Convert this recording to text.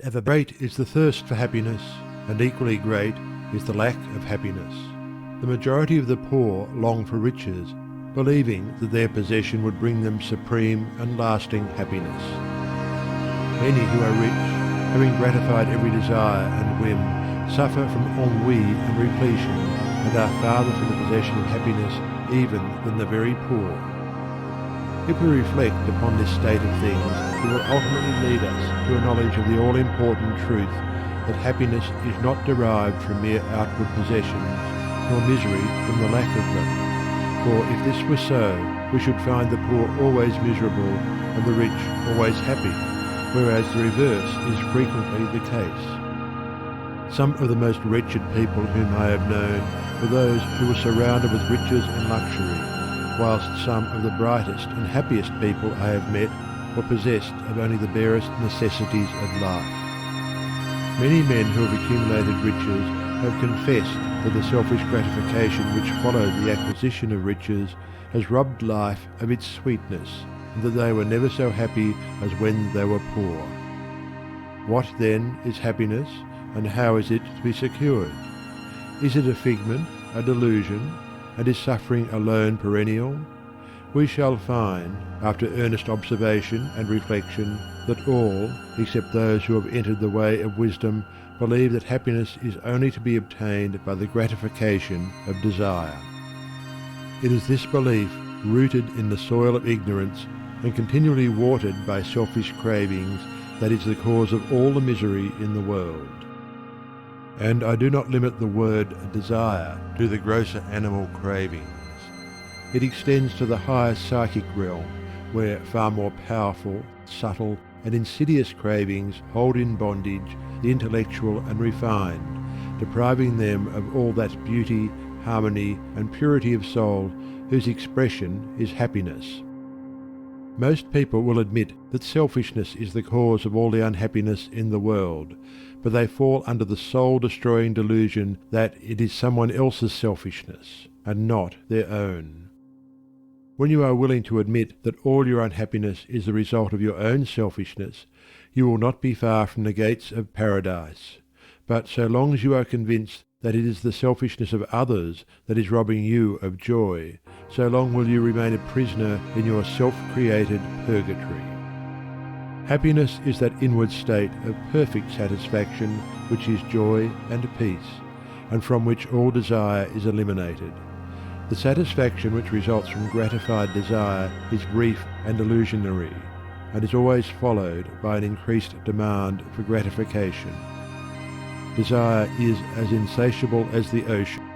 ever great is the thirst for happiness, and equally great is the lack of happiness. The majority of the poor long for riches, believing that their possession would bring them supreme and lasting happiness. Many who are rich, having gratified every desire and whim, suffer from ennui and repletion, and are farther from the possession of happiness even than the very poor. If we reflect upon this state of things, it will ultimately lead us to a knowledge of the all-important truth that happiness is not derived from mere outward possessions, nor misery from the lack of them. For if this were so, we should find the poor always miserable and the rich always happy, whereas the reverse is frequently the case. Some of the most wretched people whom I have known were those who were surrounded with riches and luxury, whilst some of the brightest and happiest people I have met were possessed of only the barest necessities of life. Many men who have accumulated riches have confessed that the selfish gratification which followed the acquisition of riches has robbed life of its sweetness, and that they were never so happy as when they were poor. What then is happiness, and how is it to be secured? Is it a figment, a delusion, and is suffering alone perennial? We shall find, after earnest observation and reflection, that all, except those who have entered the way of wisdom, believe that happiness is only to be obtained by the gratification of desire. It is this belief, rooted in the soil of ignorance and continually watered by selfish cravings, that is the cause of all the misery in the world. And I do not limit the word desire to the grosser animal cravings. It extends to the higher psychic realm, where far more powerful, subtle, and insidious cravings hold in bondage the intellectual and refined, depriving them of all that beauty, harmony, and purity of soul whose expression is happiness. Most people will admit that selfishness is the cause of all the unhappiness in the world, but they fall under the soul-destroying delusion that it is someone else's selfishness, and not their own. When you are willing to admit that all your unhappiness is the result of your own selfishness, you will not be far from the gates of paradise. But so long as you are convinced that it is the selfishness of others that is robbing you of joy, so long will you remain a prisoner in your self-created purgatory. Happiness is that inward state of perfect satisfaction which is joy and peace, and from which all desire is eliminated. The satisfaction which results from gratified desire is brief and illusionary, and is always followed by an increased demand for gratification. Desire is as insatiable as the ocean,